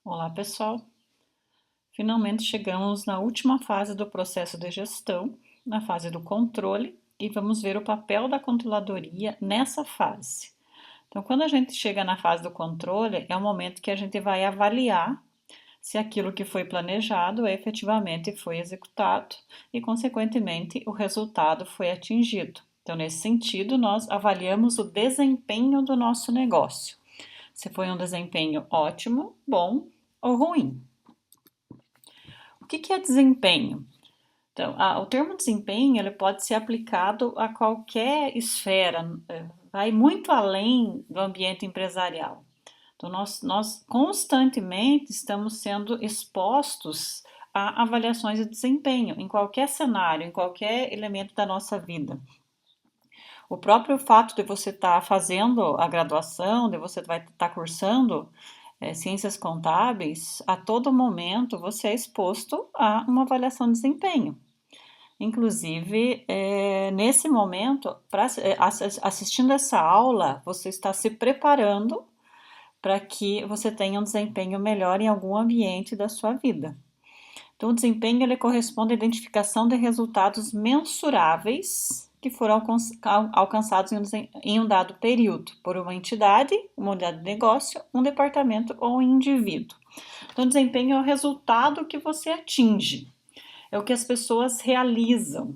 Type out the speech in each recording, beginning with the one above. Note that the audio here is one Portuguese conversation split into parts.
Olá, pessoal! Finalmente chegamos na última fase do processo de gestão, na fase do controle, e vamos ver o papel da controladoria nessa fase. Então, quando a gente chega na fase do controle, é o momento que a gente vai avaliar se aquilo que foi planejado efetivamente foi executado e, consequentemente, o resultado foi atingido. Então, nesse sentido, nós avaliamos o desempenho do nosso negócio. Se foi um desempenho ótimo, bom ou ruim. O que é desempenho? Então, o termo desempenho ele pode ser aplicado a qualquer esfera, vai muito além do ambiente empresarial. Então, nós constantemente estamos sendo expostos a avaliações de desempenho em qualquer cenário, em qualquer elemento da nossa vida. O próprio fato de você estar fazendo a graduação, de você vai estar cursando ciências contábeis, a todo momento você é exposto a uma avaliação de desempenho. Inclusive, nesse momento, assistindo essa aula, você está se preparando para que você tenha um desempenho melhor em algum ambiente da sua vida. Então, o desempenho ele corresponde à identificação de resultados mensuráveis que foram alcançados em um dado período por uma entidade, uma unidade de negócio, um departamento ou um indivíduo. Então, o desempenho é o resultado que você atinge, é o que as pessoas realizam,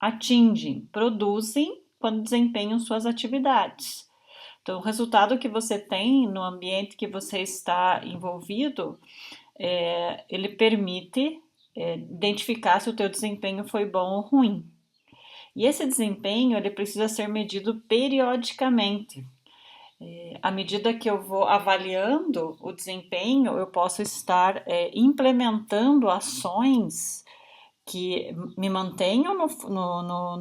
atingem, produzem quando desempenham suas atividades. Então, o resultado que você tem no ambiente que você está envolvido, ele permite identificar se o teu desempenho foi bom ou ruim. E esse desempenho ele precisa ser medido periodicamente. À medida que eu vou avaliando o desempenho, eu posso estar implementando ações que me mantenham no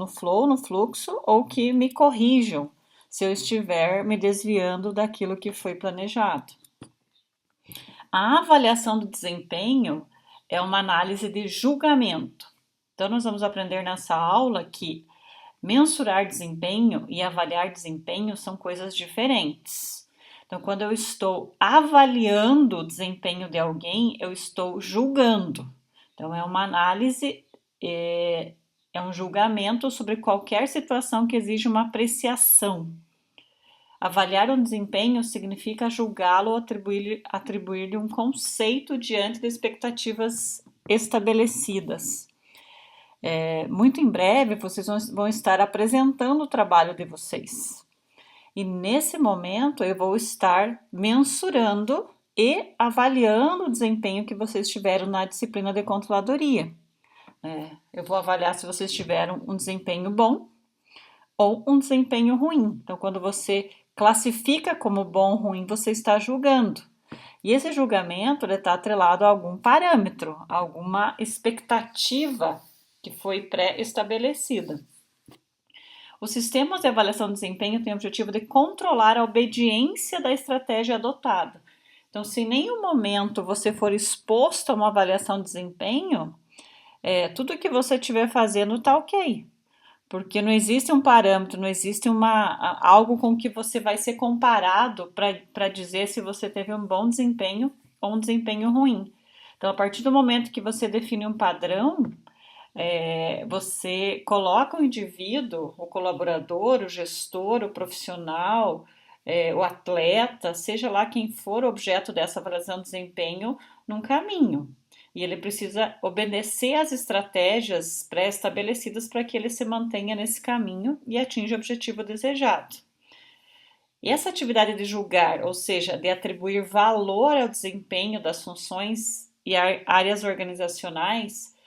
flow, no fluxo, ou que me corrijam se eu estiver me desviando daquilo que foi planejado. A avaliação do desempenho é uma análise de julgamento. Então, nós vamos aprender nessa aula que mensurar desempenho e avaliar desempenho são coisas diferentes. Então, quando eu estou avaliando o desempenho de alguém, eu estou julgando. Então, é uma análise, é um julgamento sobre qualquer situação que exige uma apreciação. Avaliar um desempenho significa julgá-lo ou atribuir-lhe um conceito diante de expectativas estabelecidas. Muito em breve vocês vão estar apresentando o trabalho de vocês. E nesse momento eu vou estar mensurando e avaliando o desempenho que vocês tiveram na disciplina de controladoria. Eu vou avaliar se vocês tiveram um desempenho bom ou um desempenho ruim. Então, quando você classifica como bom ou ruim, você está julgando. E esse julgamento está atrelado a algum parâmetro, a alguma expectativa que foi pré-estabelecida. Os sistemas de avaliação de desempenho têm o objetivo de controlar a obediência da estratégia adotada. Então, se em nenhum momento você for exposto a uma avaliação de desempenho, tudo que você estiver fazendo está ok. Porque não existe um parâmetro, não existe algo com que você vai ser comparado para dizer se você teve um bom desempenho ou um desempenho ruim. Então, a partir do momento que você define um padrão, você coloca o indivíduo, o colaborador, o gestor, o profissional, o atleta, seja lá quem for objeto dessa avaliação de desempenho, num caminho. E ele precisa obedecer às estratégias pré-estabelecidas para que ele se mantenha nesse caminho e atinja o objetivo desejado. E essa atividade de julgar, ou seja, de atribuir valor ao desempenho das funções e áreas organizacionais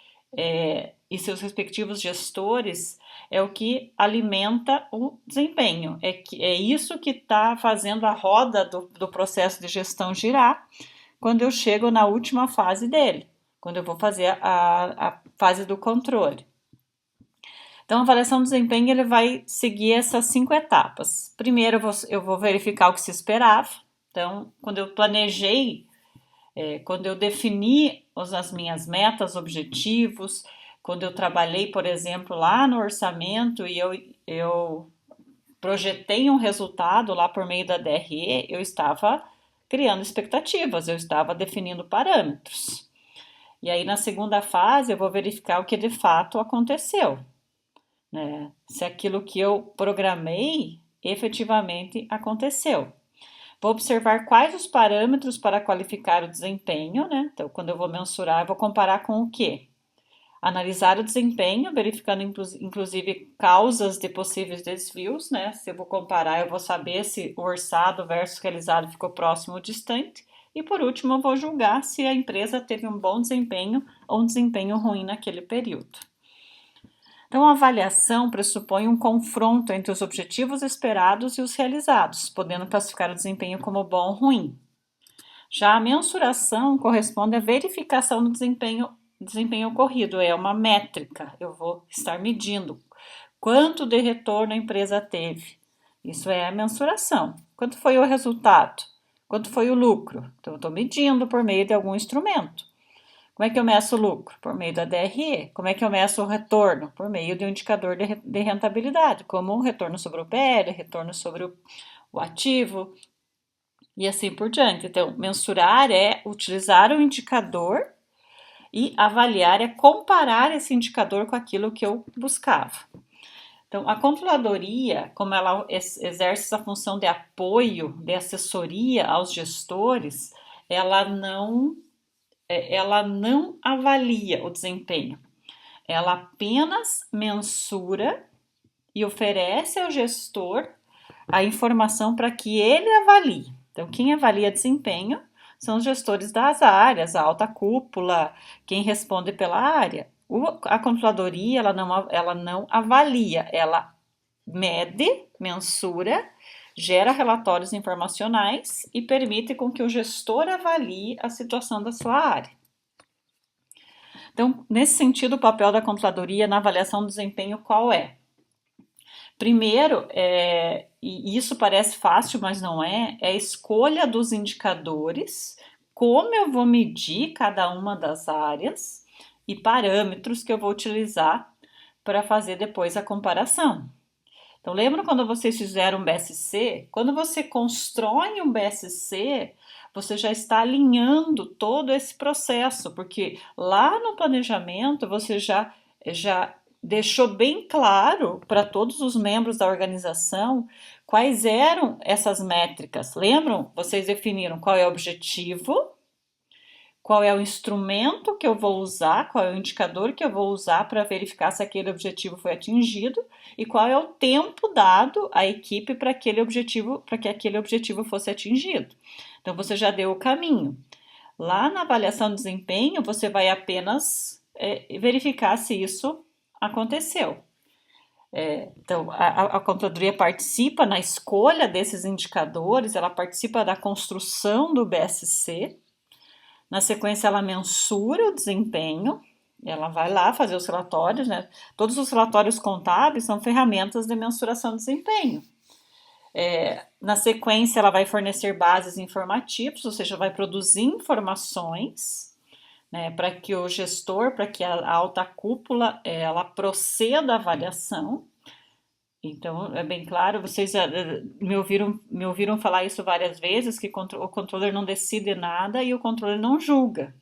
e seus respectivos gestores, é o que alimenta o desempenho. É isso que está fazendo a roda do processo de gestão girar quando eu chego na última fase dele, quando eu vou fazer a fase do controle. Então, a avaliação do desempenho ele vai seguir essas 5 etapas. Primeiro, eu vou verificar o que se esperava. Então, quando eu planejei, quando eu defini as minhas metas, objetivos, quando eu trabalhei, por exemplo, lá no orçamento e eu projetei um resultado lá por meio da DRE, eu estava criando expectativas, eu estava definindo parâmetros. E aí, na segunda fase, eu vou verificar o que de fato aconteceu, né? Se aquilo que eu programei efetivamente aconteceu. Vou observar quais os parâmetros para qualificar o desempenho, né? Então, quando eu vou mensurar, eu vou comparar com o quê? Analisar o desempenho, verificando inclusive causas de possíveis desvios, né? Se eu vou comparar, eu vou saber se o orçado versus realizado ficou próximo ou distante. E por último, eu vou julgar se a empresa teve um bom desempenho ou um desempenho ruim naquele período. Então, a avaliação pressupõe um confronto entre os objetivos esperados e os realizados, podendo classificar o desempenho como bom ou ruim. Já a mensuração corresponde à verificação do desempenho ocorrido, é uma métrica, eu vou estar medindo quanto de retorno a empresa teve. Isso é a mensuração. Quanto foi o resultado? Quanto foi o lucro? Então, eu estou medindo por meio de algum instrumento. Como é que eu meço o lucro? Por meio da DRE. Como é que eu meço o retorno? Por meio de um indicador de rentabilidade, como o retorno sobre o PL, retorno sobre o ativo e assim por diante. Então, mensurar é utilizar o indicador e avaliar é comparar esse indicador com aquilo que eu buscava. Então, a controladoria, como ela exerce essa função de apoio, de assessoria aos gestores, ela não avalia o desempenho, ela apenas mensura e oferece ao gestor a informação para que ele avalie. Então, quem avalia desempenho são os gestores das áreas, a alta cúpula, quem responde pela área. A controladoria, ela não avalia, ela mede, mensura, gera relatórios informacionais e permite com que o gestor avalie a situação da sua área. Então, nesse sentido, o papel da controladoria na avaliação do desempenho qual é? Primeiro, e isso parece fácil, mas não é a escolha dos indicadores, como eu vou medir cada uma das áreas e parâmetros que eu vou utilizar para fazer depois a comparação. Então, lembra quando vocês fizeram um BSC? Quando você constrói um BSC, você já está alinhando todo esse processo, porque lá no planejamento você já deixou bem claro para todos os membros da organização quais eram essas métricas. Lembram? Vocês definiram qual é o objetivo, qual é o instrumento que eu vou usar, qual é o indicador que eu vou usar para verificar se aquele objetivo foi atingido e qual é o tempo dado à equipe para que aquele objetivo fosse atingido. Então você já deu o caminho. Lá na avaliação de desempenho, você vai apenas verificar se isso aconteceu. Então, a controladoria participa na escolha desses indicadores, ela participa da construção do BSC. Na sequência, ela mensura o desempenho, ela vai lá fazer os relatórios, né? Todos os relatórios contábeis são ferramentas de mensuração de desempenho. Na sequência, ela vai fornecer bases informativas, ou seja, vai produzir informações, né, para que o gestor, para que a alta cúpula, ela proceda à avaliação. Então, é bem claro, vocês me ouviram falar isso várias vezes, que o controller não decide nada e o controller não julga.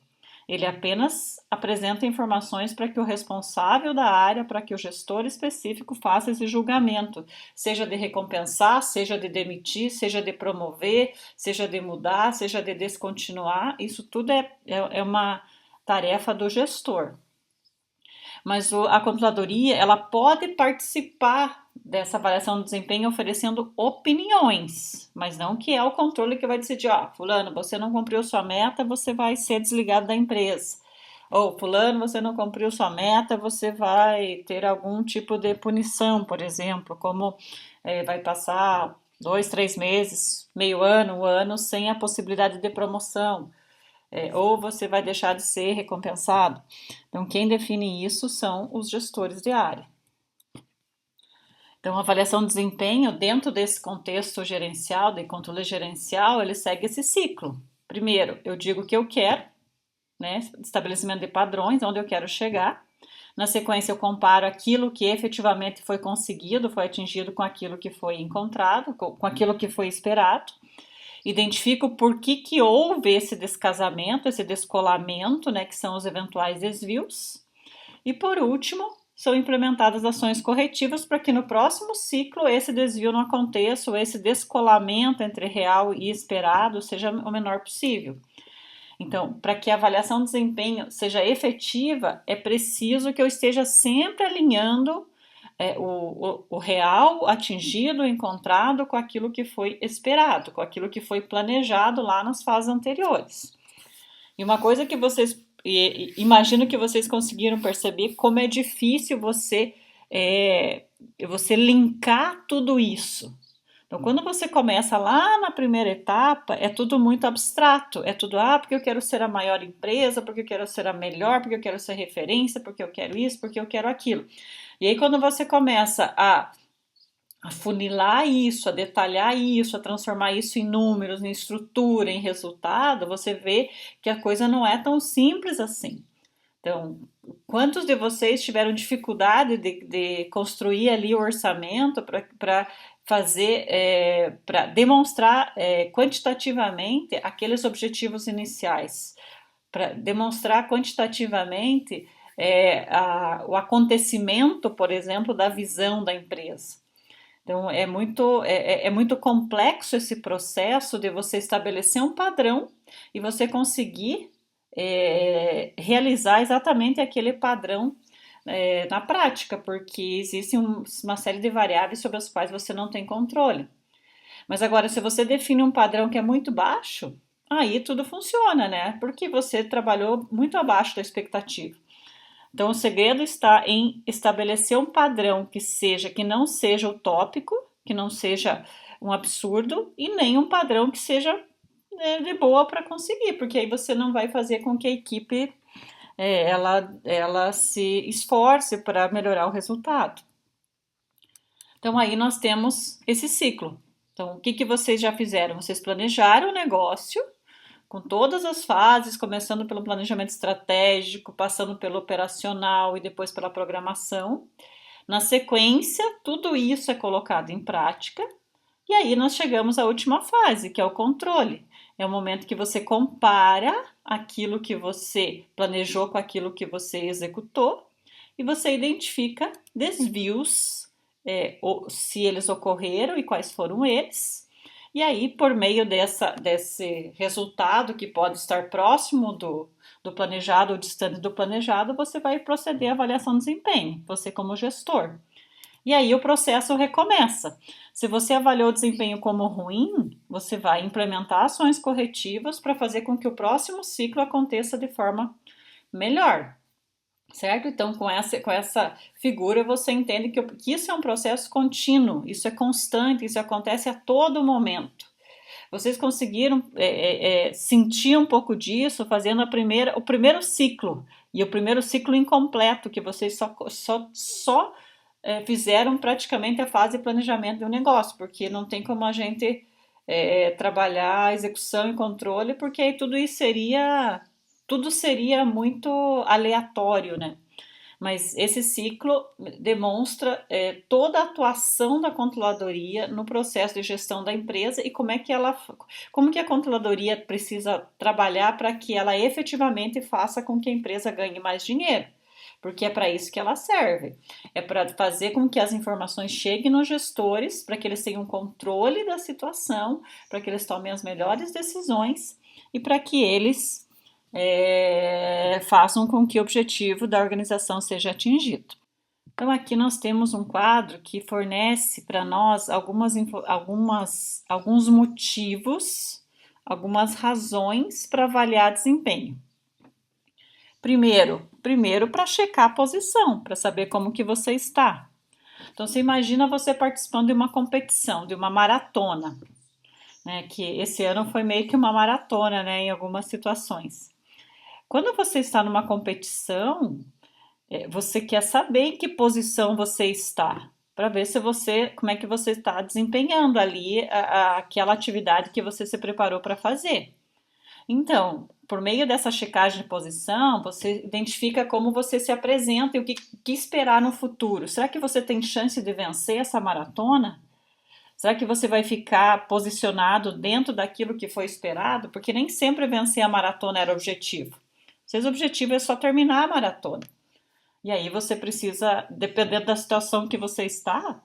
Ele apenas apresenta informações para que o responsável da área, para que o gestor específico faça esse julgamento, seja de recompensar, seja de demitir, seja de promover, seja de mudar, seja de descontinuar. Isso tudo é uma tarefa do gestor. Mas a controladoria, ela pode participar dessa avaliação do desempenho oferecendo opiniões, mas não que é o controle que vai decidir, fulano, você não cumpriu sua meta, você vai ser desligado da empresa. Ou fulano, você não cumpriu sua meta, você vai ter algum tipo de punição, por exemplo, como vai passar 2, 3 meses, meio ano, um ano, sem a possibilidade de promoção. Ou você vai deixar de ser recompensado. Então, quem define isso são os gestores de área. Então, a avaliação de desempenho, dentro desse contexto gerencial, de controle gerencial, ele segue esse ciclo. Primeiro, eu digo o que eu quero, né? Estabelecimento de padrões, onde eu quero chegar. Na sequência, eu comparo aquilo que efetivamente foi conseguido, foi atingido com aquilo que foi encontrado, com aquilo que foi esperado. identifica o porquê que houve esse descasamento, esse descolamento, né, que são os eventuais desvios. E por último, são implementadas ações corretivas para que no próximo ciclo esse desvio não aconteça ou esse descolamento entre real e esperado seja o menor possível. Então, para que a avaliação de desempenho seja efetiva, é preciso que eu esteja sempre alinhando o real atingido, encontrado com aquilo que foi esperado, com aquilo que foi planejado lá nas fases anteriores. E uma coisa que vocês, imagino que vocês conseguiram perceber como é difícil você linkar tudo isso. Então, quando você começa lá na primeira etapa, é tudo muito abstrato. É tudo, porque eu quero ser a maior empresa, porque eu quero ser a melhor, porque eu quero ser referência, porque eu quero isso, porque eu quero aquilo. E aí, quando você começa a funilar isso, a detalhar isso, a transformar isso em números, em estrutura, em resultado, você vê que a coisa não é tão simples assim. Então, quantos de vocês tiveram dificuldade de construir ali o orçamento para fazer, para demonstrar quantitativamente aqueles objetivos iniciais, para demonstrar quantitativamente o acontecimento, por exemplo, da visão da empresa. Então, é muito complexo esse processo de você estabelecer um padrão e você conseguir realizar exatamente aquele padrão na prática, porque existe uma série de variáveis sobre as quais você não tem controle. Mas agora, se você define um padrão que é muito baixo, aí tudo funciona, né? Porque você trabalhou muito abaixo da expectativa. Então, o segredo está em estabelecer um padrão que não seja utópico, que não seja um absurdo, e nem um padrão que seja de boa para conseguir, porque aí você não vai fazer com que a equipe ela se esforce para melhorar o resultado. Então, aí nós temos esse ciclo. Então, o que vocês já fizeram? Vocês planejaram o negócio, com todas as fases, começando pelo planejamento estratégico, passando pelo operacional e depois pela programação. Na sequência, tudo isso é colocado em prática e aí nós chegamos à última fase, que é o controle. É o momento que você compara aquilo que você planejou com aquilo que você executou e você identifica desvios, se eles ocorreram e quais foram eles. E aí, por meio desse resultado, que pode estar próximo do planejado ou distante do planejado, você vai proceder à avaliação de desempenho, você como gestor. E aí o processo recomeça. Se você avaliou o desempenho como ruim, você vai implementar ações corretivas para fazer com que o próximo ciclo aconteça de forma melhor. Certo? Então, com essa figura, você entende que isso é um processo contínuo, isso é constante, isso acontece a todo momento. Vocês conseguiram sentir um pouco disso fazendo o primeiro ciclo, e o primeiro ciclo incompleto, que vocês só fizeram praticamente a fase de planejamento do negócio, porque não tem como a gente trabalhar a execução e controle, porque aí tudo seria muito aleatório, né? Mas esse ciclo demonstra toda a atuação da controladoria no processo de gestão da empresa e como que a controladoria precisa trabalhar para que ela efetivamente faça com que a empresa ganhe mais dinheiro. Porque é para isso que ela serve. É para fazer com que as informações cheguem nos gestores, para que eles tenham controle da situação, para que eles tomem as melhores decisões e para que eles façam com que o objetivo da organização seja atingido. Então, aqui nós temos um quadro que fornece para nós alguns motivos, algumas razões para avaliar desempenho. Primeiro para checar a posição, para saber como que você está. Então, você imagina você participando de uma competição, de uma maratona, né? Que esse ano foi meio que uma maratona, né? Em algumas situações. Quando você está numa competição, você quer saber em que posição você está, para ver como é que você está desempenhando ali aquela atividade que você se preparou para fazer. Então, por meio dessa checagem de posição, você identifica como você se apresenta e o que esperar no futuro. Será que você tem chance de vencer essa maratona? Será que você vai ficar posicionado dentro daquilo que foi esperado? Porque nem sempre vencer a maratona era o objetivo. Às vezes o objetivo é só terminar a maratona. E aí você precisa, dependendo da situação que você está,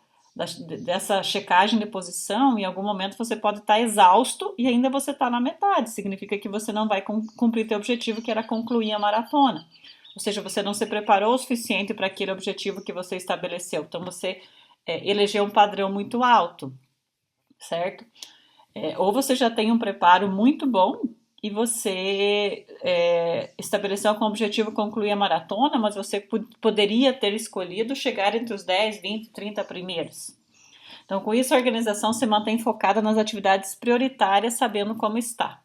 dessa checagem de posição, em algum momento você pode estar exausto e ainda você está na metade. Significa que você não vai cumprir seu objetivo, que era concluir a maratona. Ou seja, você não se preparou o suficiente para aquele objetivo que você estabeleceu. Então você elegeu um padrão muito alto, certo? Ou você já tem um preparo muito bom e você estabeleceu como objetivo concluir a maratona, mas você poderia ter escolhido chegar entre os 10, 20, 30 primeiros. Então, com isso, a organização se mantém focada nas atividades prioritárias, sabendo como está.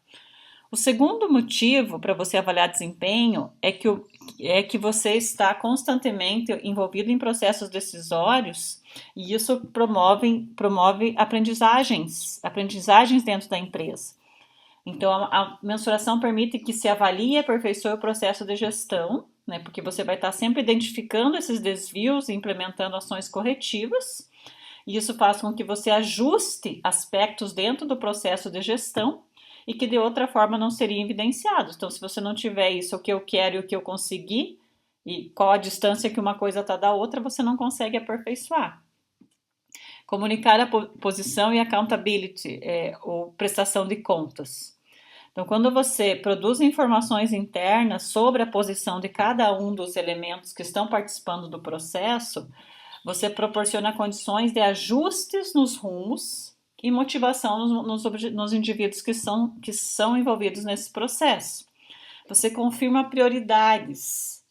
O segundo motivo para você avaliar desempenho é que você está constantemente envolvido em processos decisórios e isso promove aprendizagens dentro da empresa. Então, a mensuração permite que se avalie e aperfeiçoe o processo de gestão, né, porque você vai estar sempre identificando esses desvios e implementando ações corretivas, e isso faz com que você ajuste aspectos dentro do processo de gestão e que de outra forma não seriam evidenciados. Então, se você não tiver isso, o que eu quero e o que eu consegui, e qual a distância que uma coisa está da outra, você não consegue aperfeiçoar. Comunicar a posição e accountability, ou prestação de contas. Então, quando você produz informações internas sobre a posição de cada um dos elementos que estão participando do processo, você proporciona condições de ajustes nos rumos e motivação nos indivíduos que são envolvidos nesse processo. Você confirma prioridades,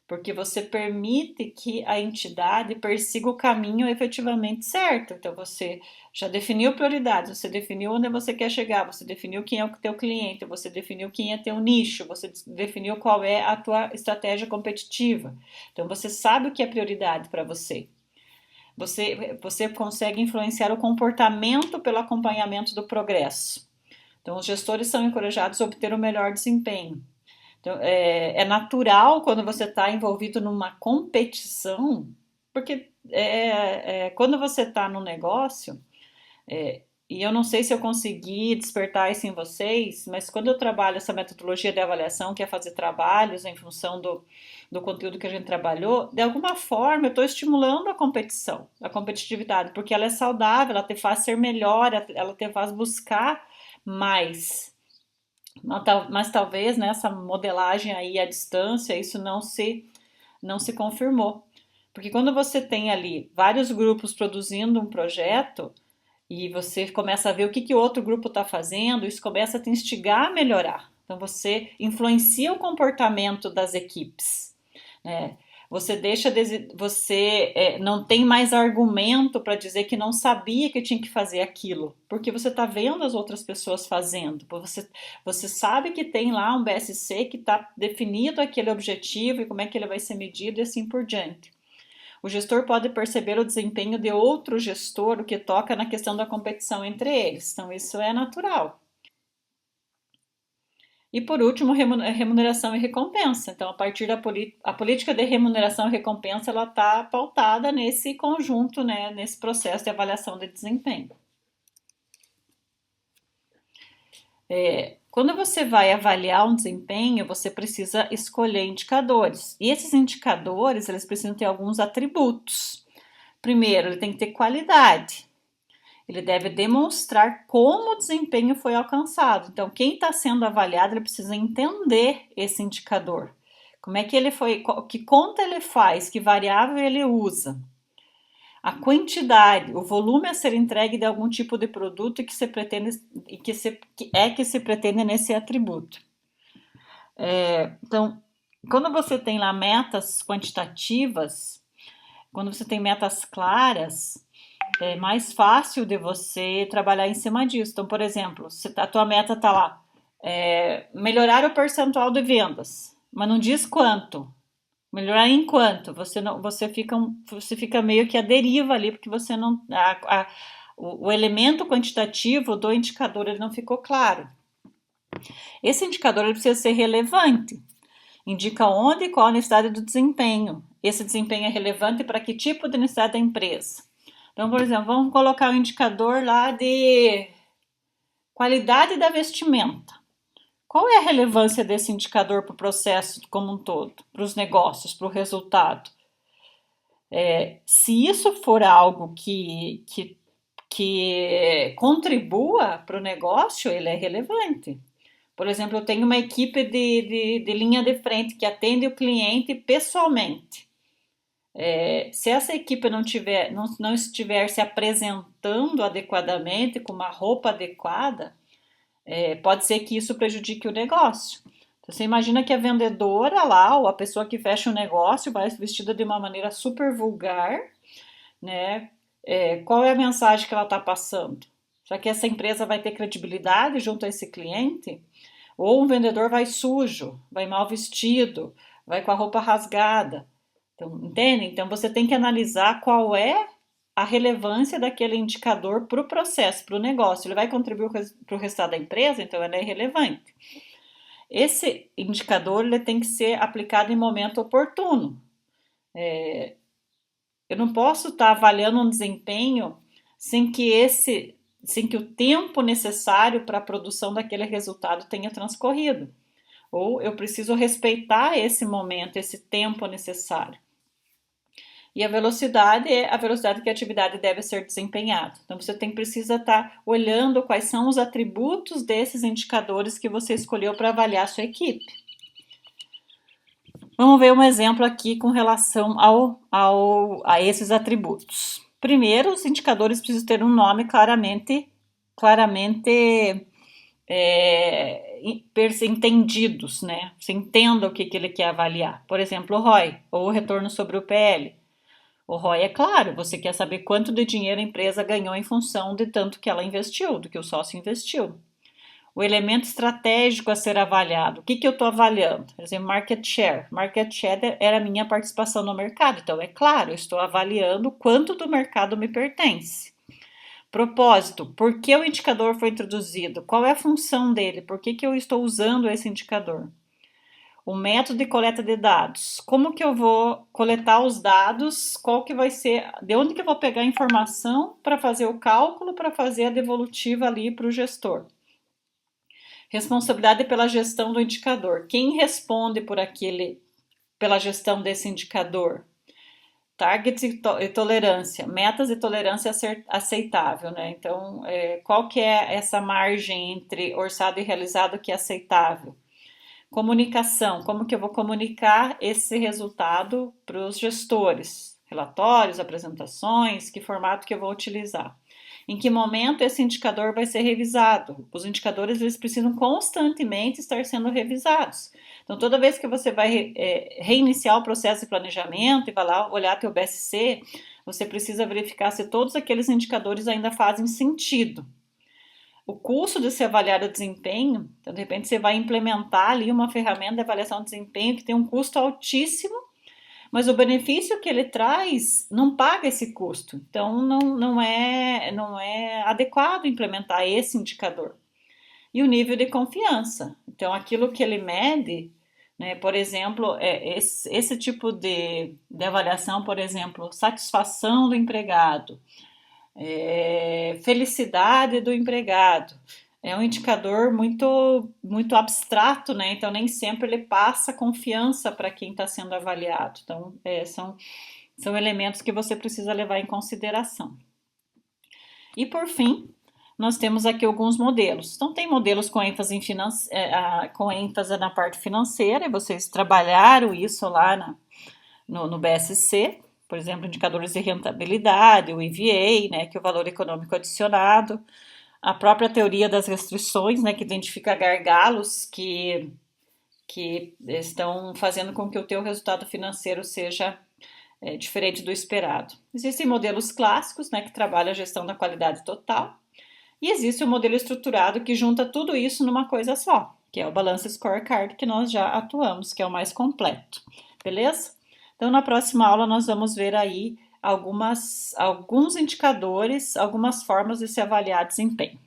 porque você permite que a entidade persiga o caminho efetivamente certo. Então, você já definiu prioridades, você definiu onde você quer chegar, você definiu quem é o teu cliente, você definiu quem é teu nicho, você definiu qual é a tua estratégia competitiva. Então, você sabe o que é prioridade para você. Você consegue influenciar o comportamento pelo acompanhamento do progresso. Então, os gestores são encorajados a obter o melhor desempenho. Então, é natural quando você está envolvido numa competição, porque quando você está no negócio, e eu não sei se eu consegui despertar isso em vocês, mas quando eu trabalho essa metodologia de avaliação, que é fazer trabalhos em função do conteúdo que a gente trabalhou, de alguma forma eu estou estimulando a competição, a competitividade, porque ela é saudável, ela te faz ser melhor, ela te faz buscar mais. Mas talvez nessa modelagem aí à distância isso não se confirmou. Porque quando você tem ali vários grupos produzindo um projeto e você começa a ver o que o outro grupo está fazendo, isso começa a te instigar a melhorar. Então você influencia o comportamento das equipes, né? Você não tem mais argumento para dizer que não sabia que tinha que fazer aquilo, porque você está vendo as outras pessoas fazendo. Você sabe que tem lá um BSC que está definido aquele objetivo e como é que ele vai ser medido e assim por diante. O gestor pode perceber o desempenho de outro gestor, o que toca na questão da competição entre eles. Então, isso é natural. E por último, remuneração e recompensa. Então, a partir a política de remuneração e recompensa, ela está pautada nesse conjunto, né, nesse processo de avaliação de desempenho. Quando você vai avaliar um desempenho, você precisa escolher indicadores. E esses indicadores, eles precisam ter alguns atributos. Primeiro, ele tem que ter qualidade. Ele deve demonstrar como o desempenho foi alcançado. Então, quem está sendo avaliado, ele precisa entender esse indicador. Como é que ele foi, que conta ele faz, que variável ele usa. A quantidade, o volume a ser entregue de algum tipo de produto que se pretende nesse atributo. Então, quando você tem lá metas quantitativas, quando você tem metas claras, é mais fácil de você trabalhar em cima disso. Então, por exemplo, se a tua meta está lá, melhorar o percentual de vendas, mas não diz quanto. Melhorar em quanto? Você fica meio que à deriva ali, porque você não. O elemento quantitativo do indicador ele não ficou claro. Esse indicador ele precisa ser relevante. Indica onde e qual a necessidade do desempenho. Esse desempenho é relevante para que tipo de necessidade da empresa. Então, por exemplo, vamos colocar o indicador lá de qualidade da vestimenta. Qual é a relevância desse indicador para o processo como um todo, para os negócios, para o resultado? Se isso for algo que contribua para o negócio, ele é relevante. Por exemplo, eu tenho uma equipe de linha de frente que atende o cliente pessoalmente. Se essa equipe não estiver se apresentando adequadamente, com uma roupa adequada, pode ser que isso prejudique o negócio. Então, você imagina que a vendedora lá, ou a pessoa que fecha o negócio, vai vestida de uma maneira super vulgar, né? Qual é a mensagem que ela está passando? Será que essa empresa vai ter credibilidade junto a esse cliente? Ou um vendedor vai sujo, vai mal vestido, vai com a roupa rasgada. Então, entende? Então você tem que analisar qual é a relevância daquele indicador para o processo, para o negócio. Ele vai contribuir para o resultado da empresa, então ele é relevante. Esse indicador ele tem que ser aplicado em momento oportuno. Eu não posso estar avaliando um desempenho sem que o tempo necessário para a produção daquele resultado tenha transcorrido. Ou eu preciso respeitar esse momento, esse tempo necessário. E a velocidade é a velocidade que a atividade deve ser desempenhada. Então você precisa estar olhando quais são os atributos desses indicadores que você escolheu para avaliar a sua equipe. Vamos ver um exemplo aqui com relação a esses atributos. Primeiro, os indicadores precisam ter um nome claramente entendidos, né? Você entenda o que ele quer avaliar. Por exemplo, o ROI, ou o retorno sobre o PL. O ROI é claro, você quer saber quanto de dinheiro a empresa ganhou em função de tanto que ela investiu, do que o sócio investiu. O elemento estratégico a ser avaliado. O que eu estou avaliando? Por exemplo, market share. Market share era a minha participação no mercado. Então, é claro, eu estou avaliando quanto do mercado me pertence. Propósito. Por que o indicador foi introduzido? Qual é a função dele? Por que eu estou usando esse indicador? O método de coleta de dados. Como que eu vou coletar os dados? Qual que vai ser? De onde que eu vou pegar a informação para fazer o cálculo, para fazer a devolutiva ali para o gestor? Responsabilidade pela gestão do indicador. Quem responde pela gestão desse indicador? Targets e tolerância, metas e tolerância aceitável, né? Então, qual que é essa margem entre orçado e realizado que é aceitável? Comunicação, como que eu vou comunicar esse resultado para os gestores? Relatórios, apresentações, que formato que eu vou utilizar? Em que momento esse indicador vai ser revisado? Os indicadores eles precisam constantemente estar sendo revisados. Então, toda vez que você vai reiniciar o processo de planejamento e vai lá olhar teu BSC, você precisa verificar se todos aqueles indicadores ainda fazem sentido. O custo de se avaliar o desempenho, então, de repente você vai implementar ali uma ferramenta de avaliação de desempenho que tem um custo altíssimo, mas o benefício que ele traz não paga esse custo. Então, não é adequado implementar esse indicador. E o nível de confiança. Então, aquilo que ele mede, né, por exemplo, esse tipo de avaliação, por exemplo, satisfação do empregado, felicidade do empregado. É um indicador muito abstrato, né? Então nem sempre ele passa confiança para quem está sendo avaliado. Então são elementos que você precisa levar em consideração. E por fim, nós temos aqui alguns modelos. Então tem modelos com ênfase, com ênfase na parte financeira, e vocês trabalharam isso lá no BSC. Por exemplo, indicadores de rentabilidade, o EVA, né, que é o valor econômico adicionado, a própria teoria das restrições, né, que identifica gargalos que estão fazendo com que o teu resultado financeiro seja diferente do esperado. Existem modelos clássicos, né, que trabalham a gestão da qualidade total, e existe o modelo estruturado que junta tudo isso numa coisa só, que é o Balance Scorecard, que nós já atuamos, que é o mais completo. Beleza? Então, na próxima aula, nós vamos ver aí alguns indicadores, algumas formas de se avaliar desempenho.